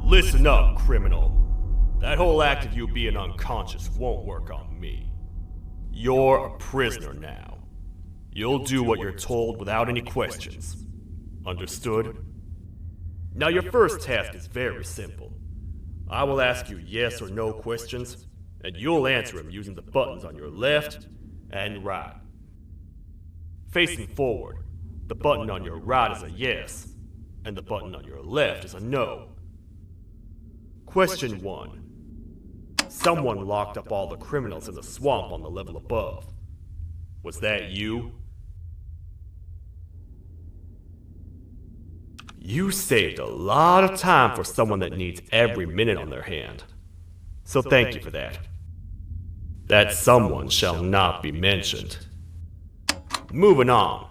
Listen up, criminal. That whole act of you being unconscious won't work on me. You're a prisoner now. You'll do what you're told without any questions. Understood? Now your first task is very simple. I will ask you yes or no questions, and you'll answer them using the buttons on your left and right. Facing forward, the button on your right is a yes, and the button on your left is a no. Question 1. Someone locked up all the criminals in the swamp on the level above. Was that you? You saved a lot of time for someone that needs every minute on their hand. So thank you for that. That someone shall not be mentioned. Moving on.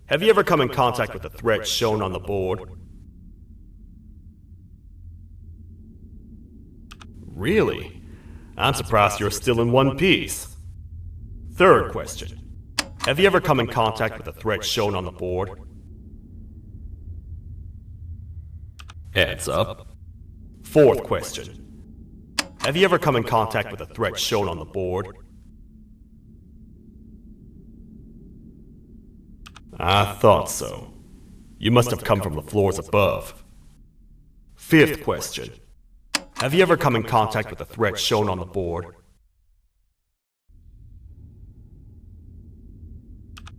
Have you ever come in contact with the threat shown on the board? Really? I'm surprised you're still in one piece. Third question. Have you ever come in contact with the threat shown on the board? Heads up. Fourth question. Have you ever come in contact with the threat shown on the board? I thought so. You must have come from the floors above. Fifth question. Have you ever come in contact with the threat shown on the board?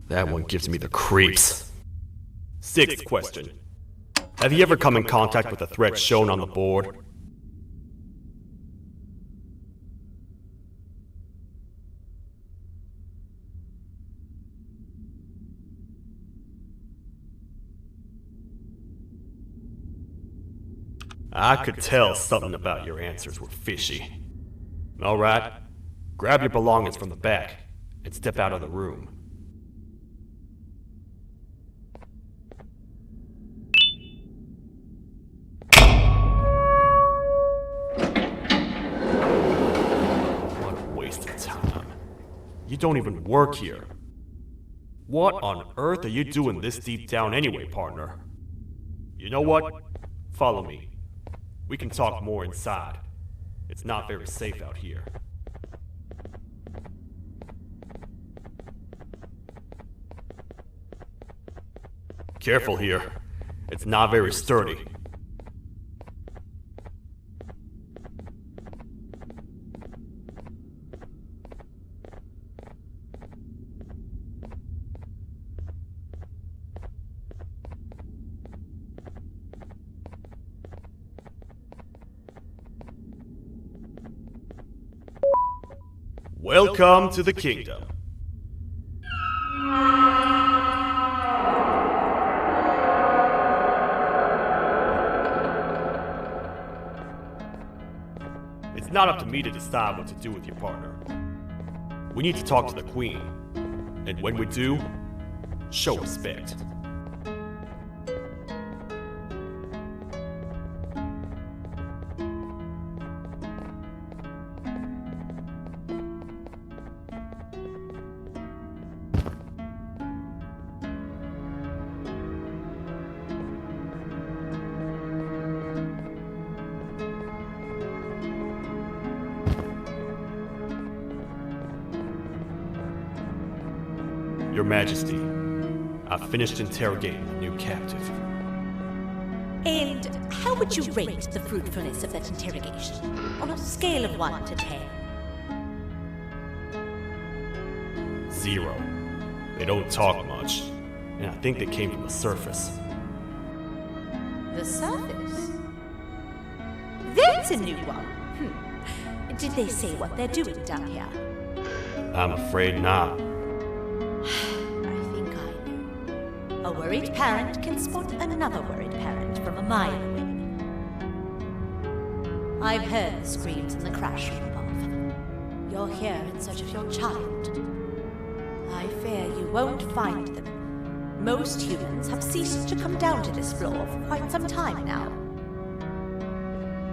That one gives me the creeps. Sixth question. Have you ever come in contact with the threat shown on the board? I could tell something about your answers were fishy. All right, grab your belongings from the back and step out of the room. What a waste of time. You don't even work here. What on earth are you doing this deep down anyway, partner? You know what? Follow me. We can talk more inside. It's not very safe out here. Careful here. It's not very sturdy. Welcome to the kingdom. It's not up to me to decide what to do with your partner. We need to talk to the queen. And when we do, show respect. Your Majesty, I've finished interrogating the new captive. And how would you rate the fruitfulness of that interrogation, on a scale of 1 to 10? 0. They don't talk much, and I think they came from the surface. The surface? That's a new one. Did they say what they're doing down here? I'm afraid not. I think I know. A worried parent can spot another worried parent from a mile away. I've heard the screams in the crash room above. You're here in search of your child. I fear you won't find them. Most humans have ceased to come down to this floor for quite some time now.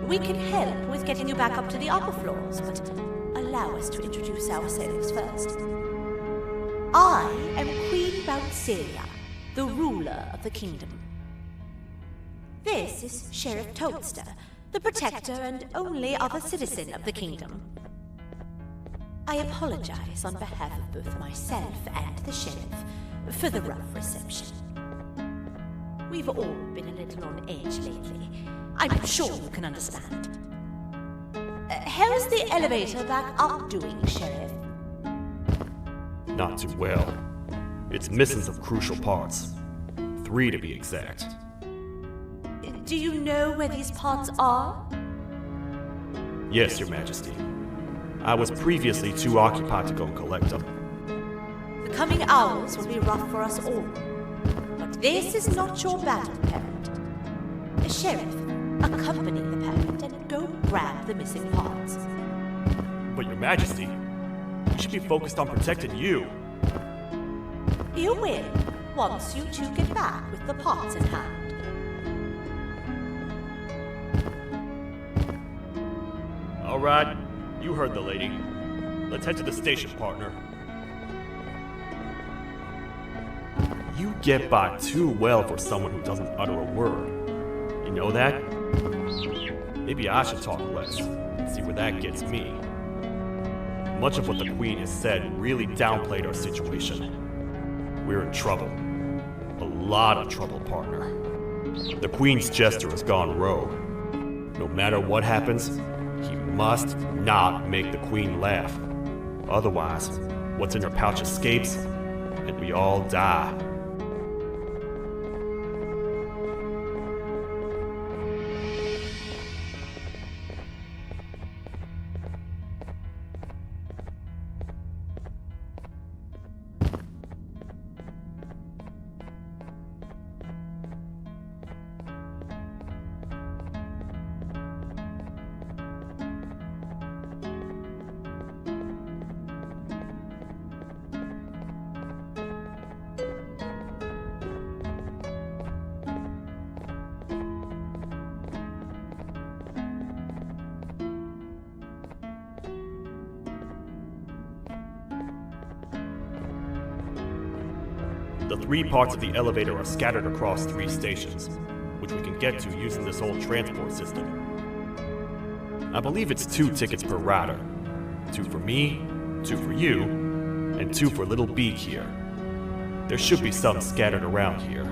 We can help with getting you back up to the upper floors, but allow us to introduce ourselves first. I am Queen Bouncelia, the ruler of the kingdom. This is Sheriff Toadster, the protector and only other citizen of the kingdom. I apologize on behalf of both myself and the sheriff for the rough reception. We've all been a little on edge lately. I'm sure you can understand. How's the elevator back up doing, Sheriff? Not too well. It's missing some crucial parts. 3 to be exact. Do you know where these parts are? Yes, Your Majesty. I was previously too occupied to go and collect them. The coming hours will be rough for us all. But this is not your battle, parent. Sheriff, accompany the parent and go grab the missing parts. But Your Majesty, we should be focused on protecting you. You will, once you two get back with the parts in hand. All right, you heard the lady. Let's head to the station, partner. You get by too well for someone who doesn't utter a word. You know that? Maybe I should talk less, see where that gets me. Much of what the Queen has said really downplayed our situation. We're in trouble. A lot of trouble, partner. The Queen's jester has gone rogue. No matter what happens, he must not make the Queen laugh. Otherwise, what's in her pouch escapes, and we all die. The 3 parts of the elevator are scattered across 3 stations, which we can get to using this old transport system. I believe it's 2 tickets per rider. 2 for me, 2 for you, and 2 for Little Beak here. There should be some scattered around here.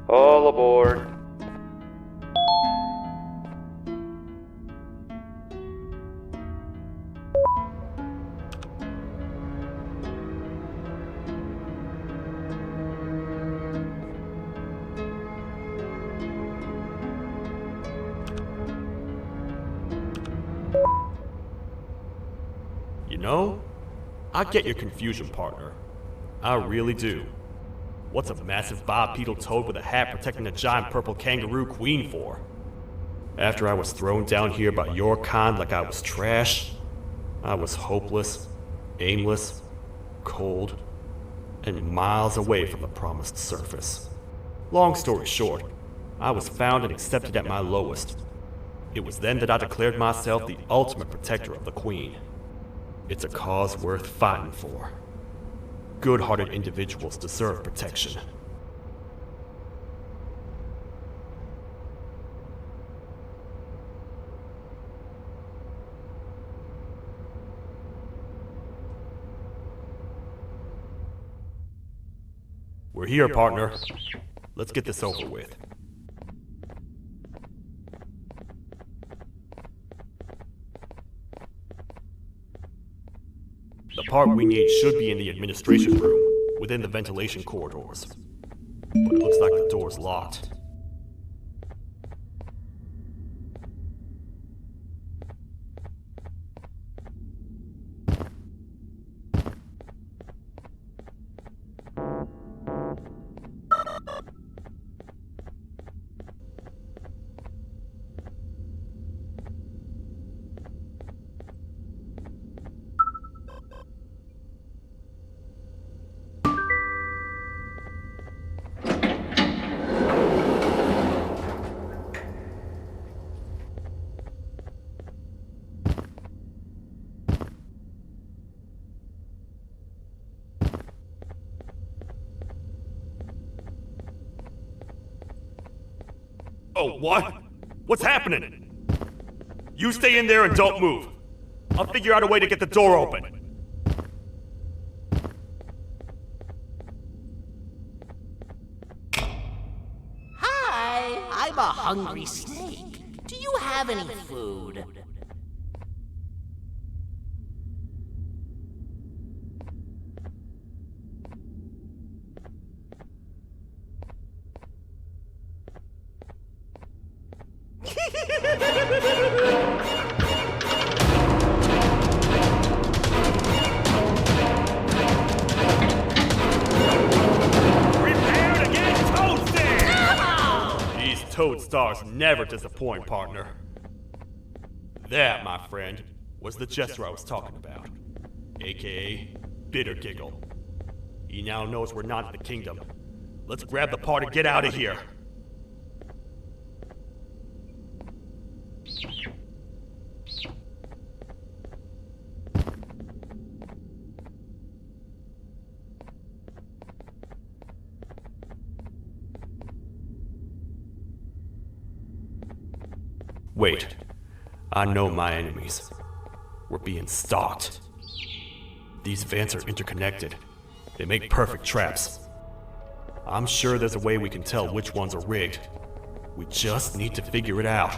All aboard. You know, I get your confusion, partner. I really do. What's a massive bipedal toad with a hat protecting a giant purple kangaroo queen for? After I was thrown down here by your kind like I was trash, I was hopeless, aimless, cold, and miles away from the promised surface. Long story short, I was found and accepted at my lowest. It was then that I declared myself the ultimate protector of the Queen. It's a cause worth fighting for. Good-hearted individuals deserve protection. We're here, partner. Let's get this over with. The part we need should be in the administration room, within the ventilation corridors. But it looks like the door's locked. Oh, what? What's happening? You stay in there and don't move. I'll figure out a way to get the door open. Hi, I'm a hungry snake. Do you have any food? Prepare to get toasted! These toad stars never disappoint, partner. That, my friend, was the jester I was talking about, aka Bitter Giggle. He now knows we're not in the kingdom. Let's grab the part and get out of here. Wait, I know my enemies. We're being stalked. These vents are interconnected. They make perfect traps. I'm sure there's a way we can tell which ones are rigged. We just need to figure it out.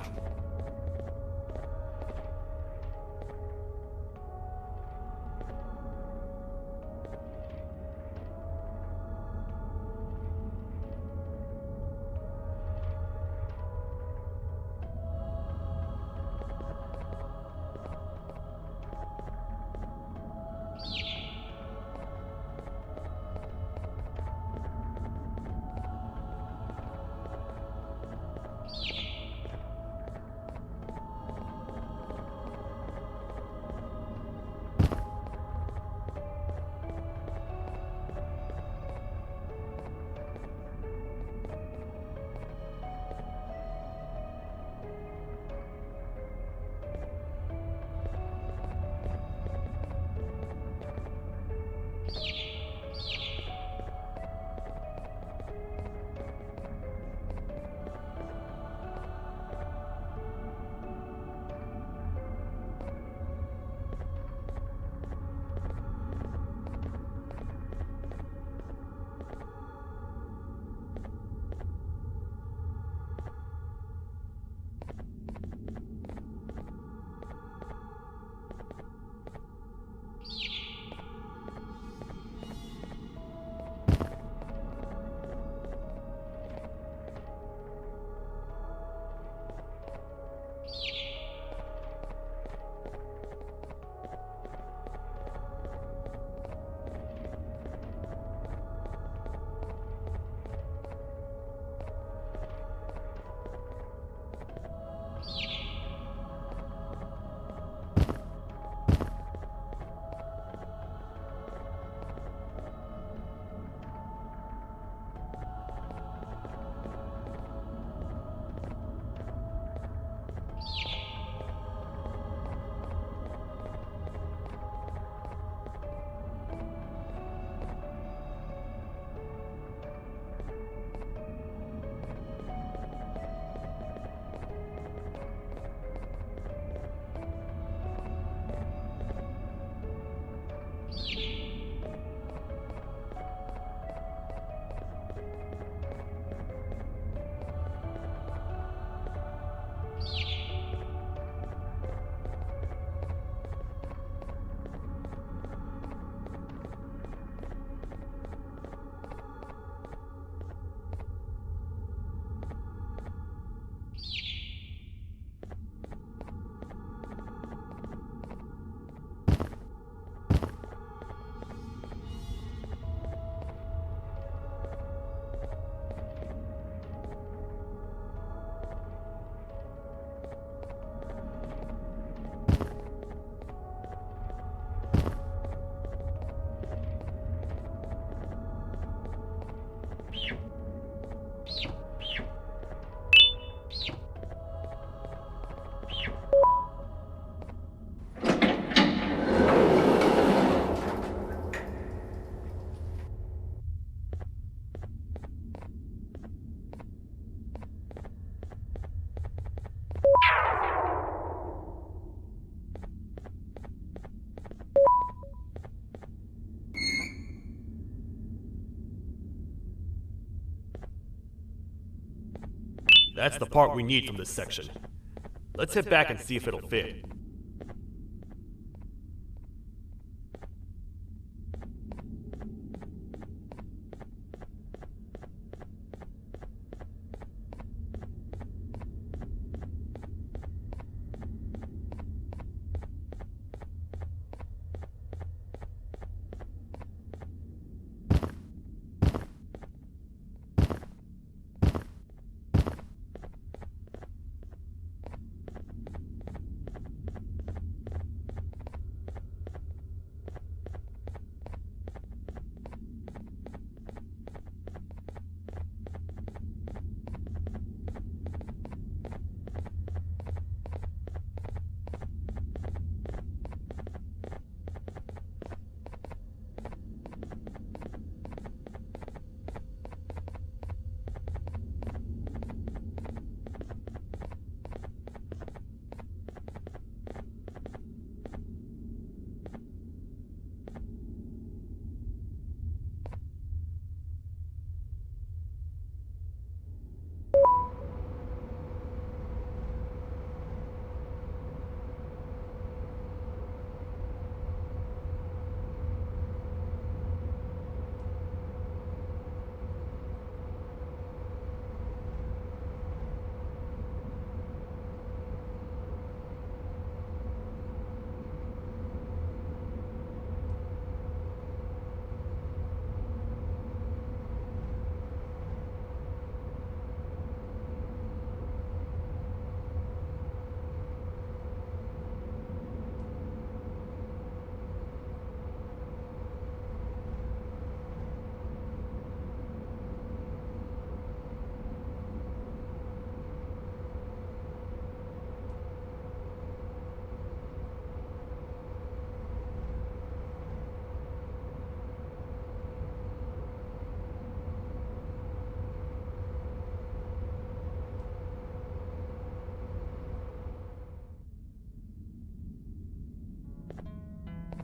That's the part we need from this section. Let's head back and see if it'll fit.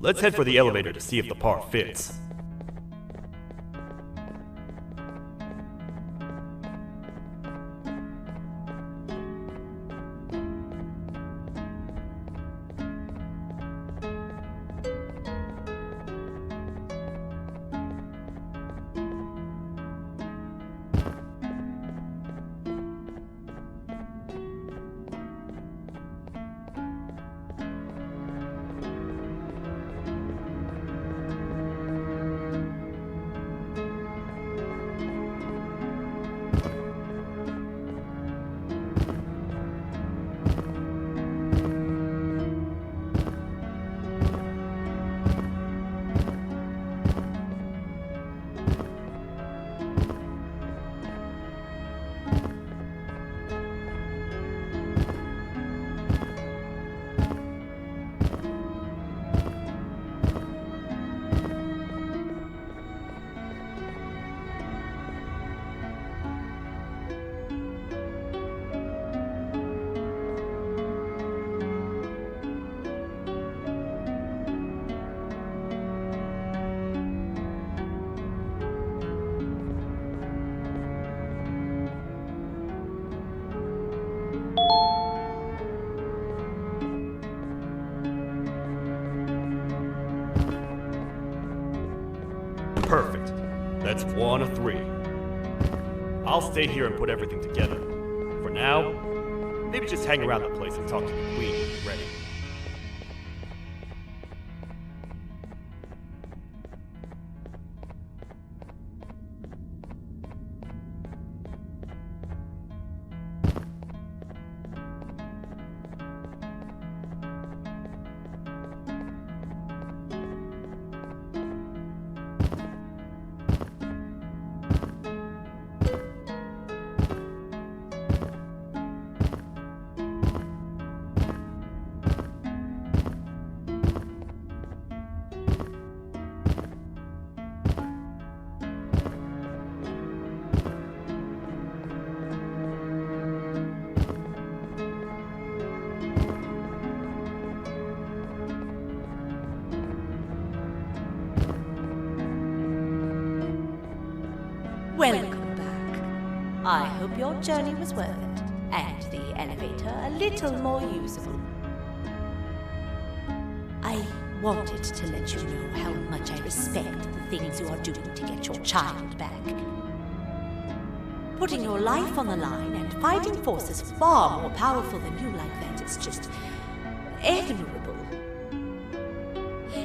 Let's head for the elevator to see if the part fits. Perfect. That's 1 of 3. I'll stay here and put everything together. For now, maybe just hang around the place and talk to the Queen when you're ready. Welcome back. I hope your journey was worth it. and the elevator a little more usable. I wanted to let you know how much I respect the things you are doing to get your child back. Putting your life on the line and fighting forces far more powerful than you like that is just admirable.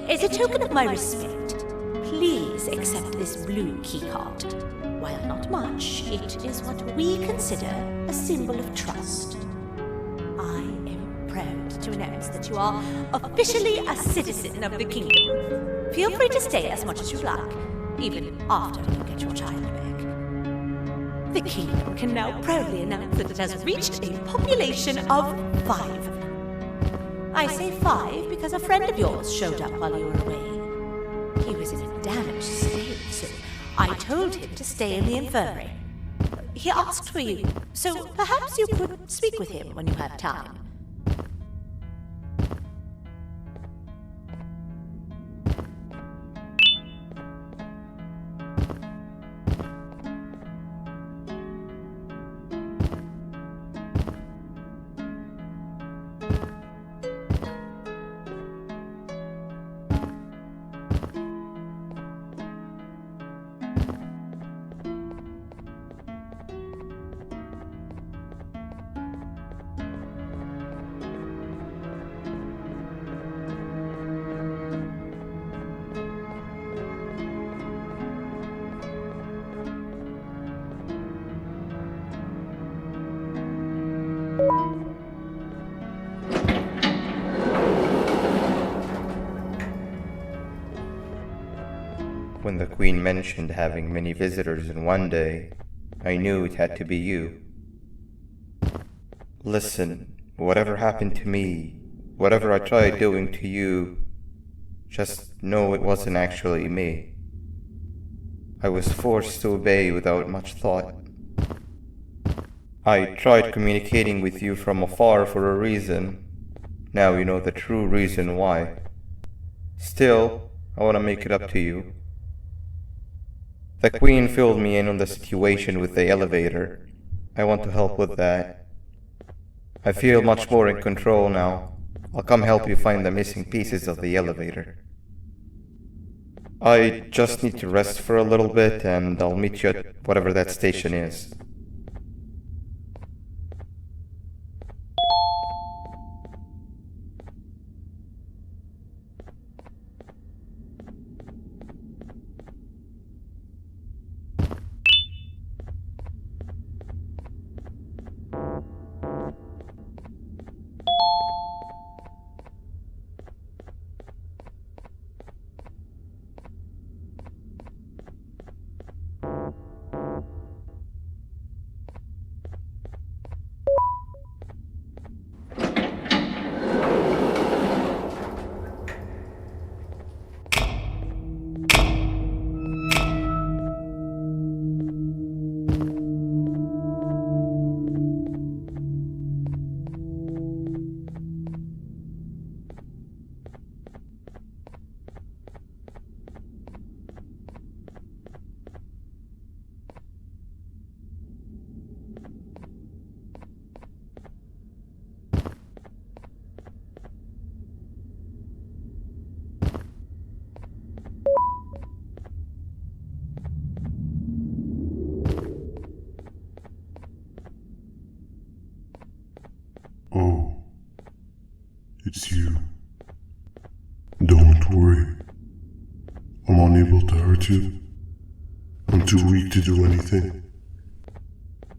As a token of my respect, please accept this blue keycard. While not much, it is what we consider a symbol of trust. I am proud to announce that you are officially a citizen of the kingdom. Feel free to stay as much as you like, even after you get your child back. The kingdom can now proudly announce that it has reached a population of 5. I say 5 because a friend of yours showed up while you were away. He was in a damaged state, so I told him to stay in the infirmary. He asked for you, so perhaps you could speak with him when you have time. When the Queen mentioned having many visitors in one day, I knew it had to be you. Listen, whatever happened to me, whatever I tried doing to you, just know it wasn't actually me. I was forced to obey without much thought. I tried communicating with you from afar for a reason. Now you know the true reason why. Still, I want to make it up to you. The Queen filled me in on the situation with the elevator. I want to help with that. I feel much more in control now. I'll come help you find the missing pieces of the elevator. I just need to rest for a little bit and I'll meet you at whatever that station is. Oh, it's you. Don't worry. I'm unable to hurt you. I'm too weak to do anything.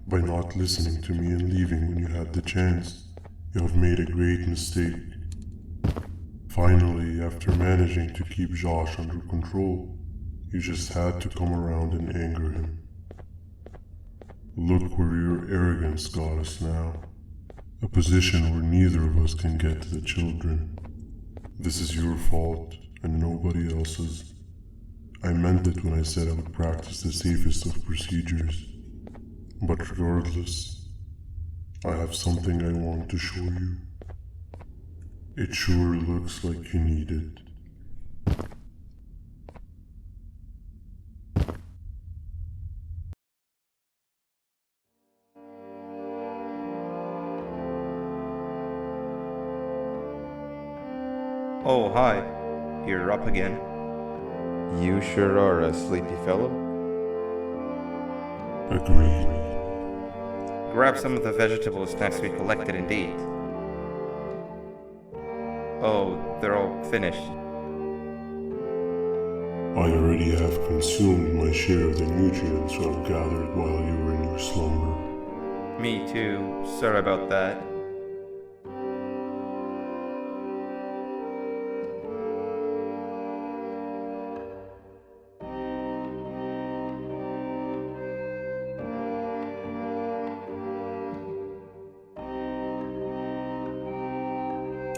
By not listening to me and leaving when you had the chance, you have made a great mistake. Finally, after managing to keep Josh under control, you just had to come around and anger him. Look where your arrogance got us now. A position where neither of us can get to the children. This is your fault, and nobody else's. I meant it when I said I would practice the safest of procedures. But regardless, I have something I want to show you. It sure looks like you need it. Oh, hi. You're up again. You sure are a sleepy fellow. Agreed. Grab some of the vegetable snacks we collected indeed. Oh, they're all finished. I already have consumed my share of the nutrients I've gathered while you were in your slumber. Me too. Sorry about that.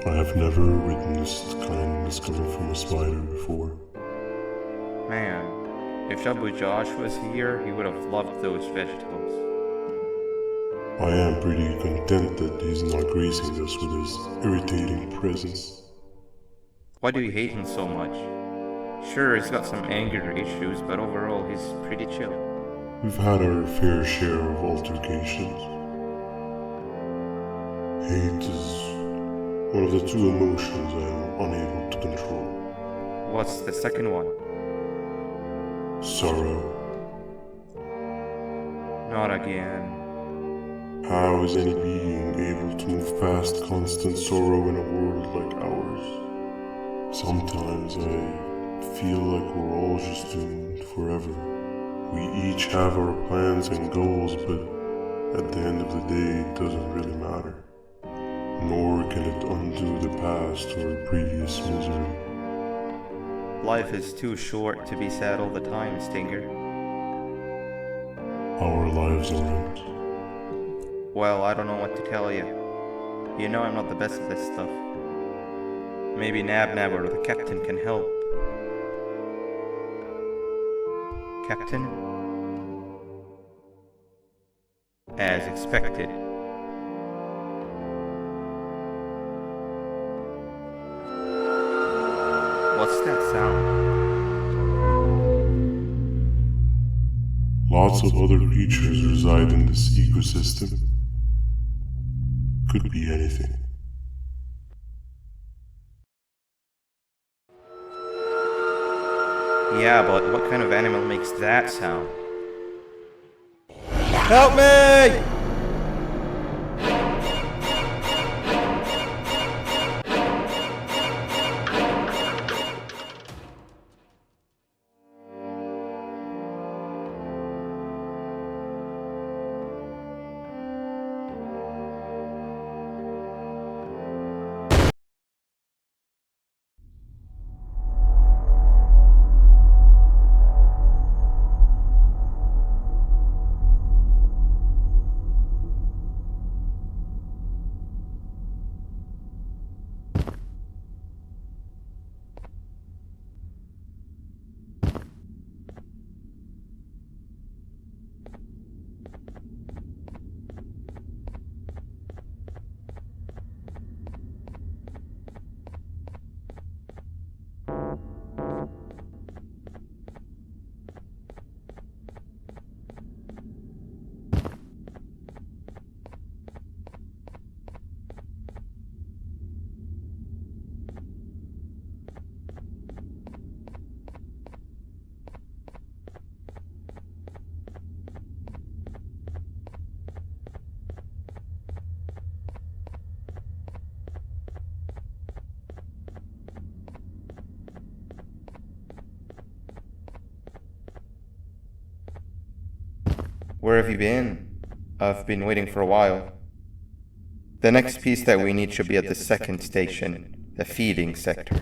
I have never witnessed kindness coming from a spider before. Man, if Shabu Josh was here, he would have loved those vegetables. I am pretty content that he's not gracing us with his irritating presence. Why do you hate him so much? Sure, he's got some anger issues, but overall he's pretty chill. We've had our fair share of altercations. Hate is one of the two emotions I am unable to control. What's the second one? Sorrow. Not again. How is any being able to move past constant sorrow in a world like ours? Sometimes I feel like we're all just doomed forever. We each have our plans and goals, but at the end of the day, it doesn't really matter. Nor can it undo the past or previous misery. Life is too short to be sad all the time, Stinger. Our lives aren't. Well, I don't know what to tell you. You know I'm not the best at this stuff. Maybe Nab or the captain can help. Captain? As expected. What's that sound? Lots of other creatures reside in this ecosystem. Could be anything. Yeah, but what kind of animal makes that sound? Help me! Where have you been? I've been waiting for a while. The next piece that we need should be at the second station, the feeding sector.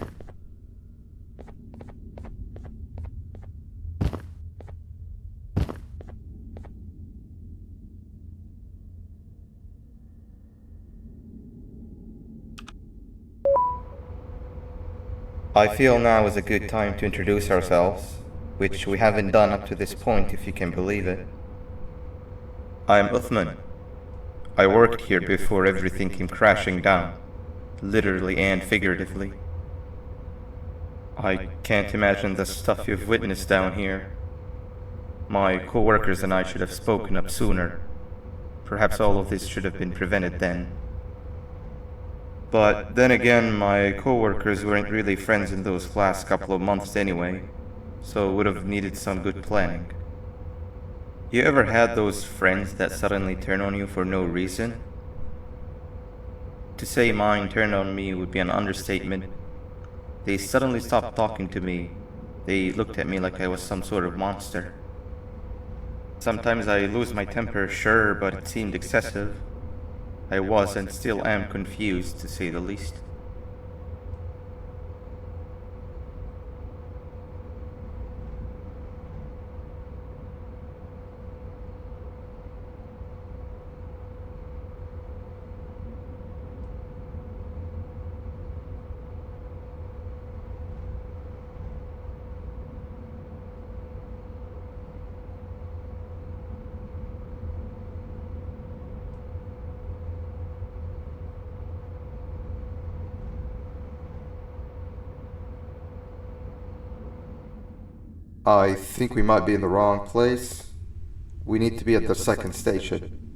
I feel now is a good time to introduce ourselves, which we haven't done up to this point, if you can believe it. I'm Uthman. I worked here before everything came crashing down, literally and figuratively. I can't imagine the stuff you've witnessed down here. My co-workers and I should have spoken up sooner. Perhaps all of this should have been prevented then. But then again, my coworkers weren't really friends in those last couple of months anyway, so would have needed some good planning. You ever had those friends that suddenly turn on you for no reason? To say mine turned on me would be an understatement. They suddenly stopped talking to me. They looked at me like I was some sort of monster. Sometimes I lose my temper, sure, but it seemed excessive. I was and still am confused, to say the least. I think we might be in the wrong place. We need to be at the second station.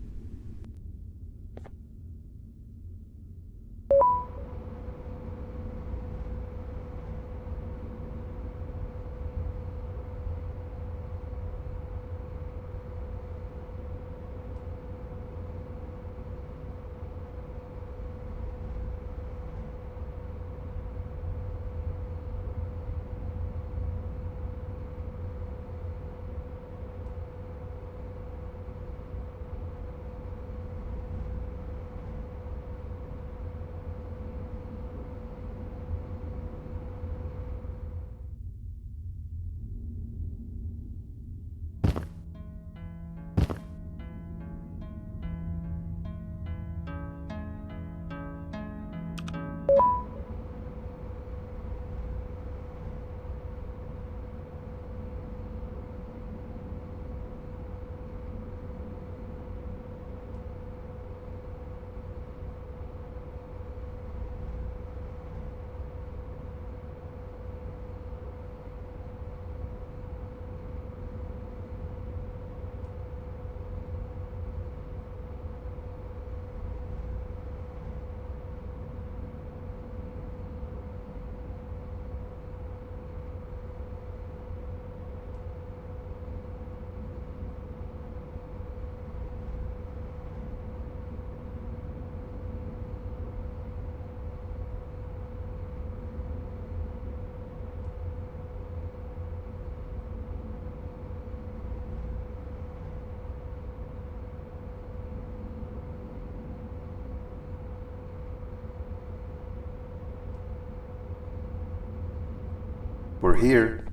We're here.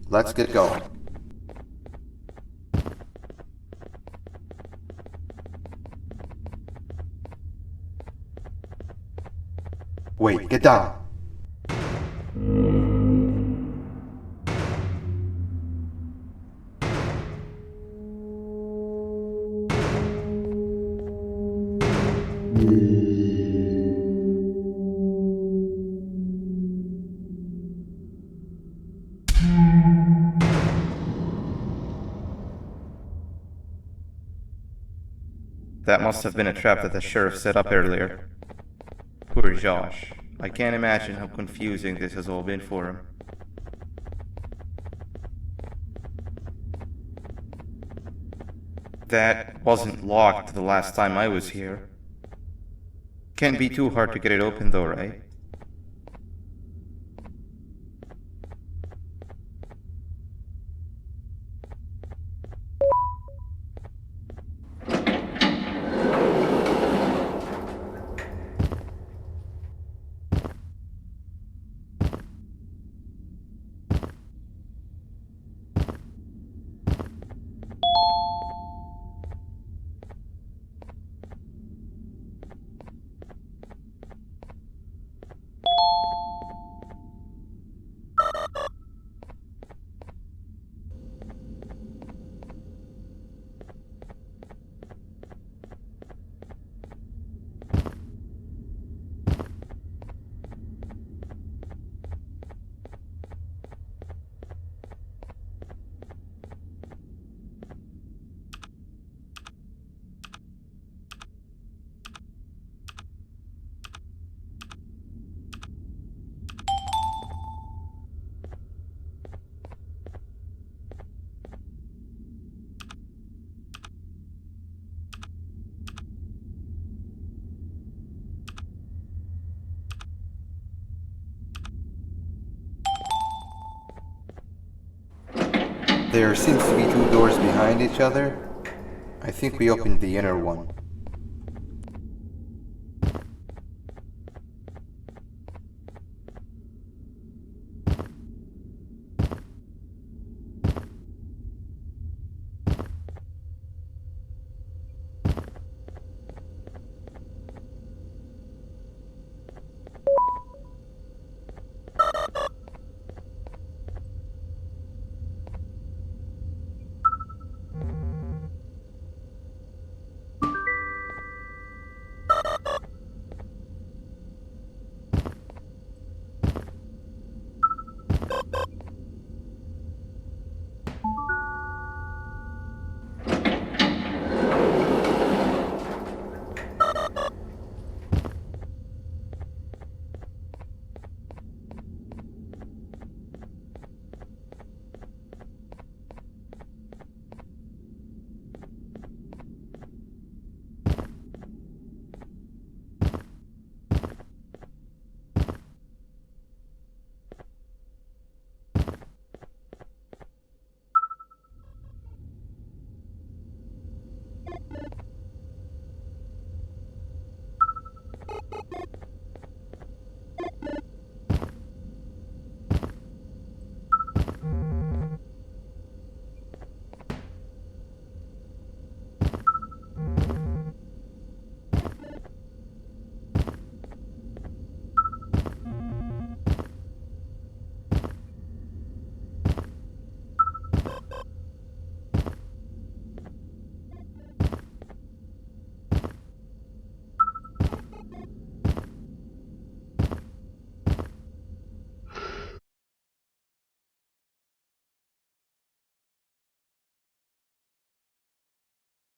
Let's get going. Wait, get down. That must have been a trap that the sheriff set up earlier. Poor Josh. I can't imagine how confusing this has all been for him. That wasn't locked the last time I was here. Can't be too hard to get it open though, right? There seems to be two doors behind each other. I think we opened the inner one.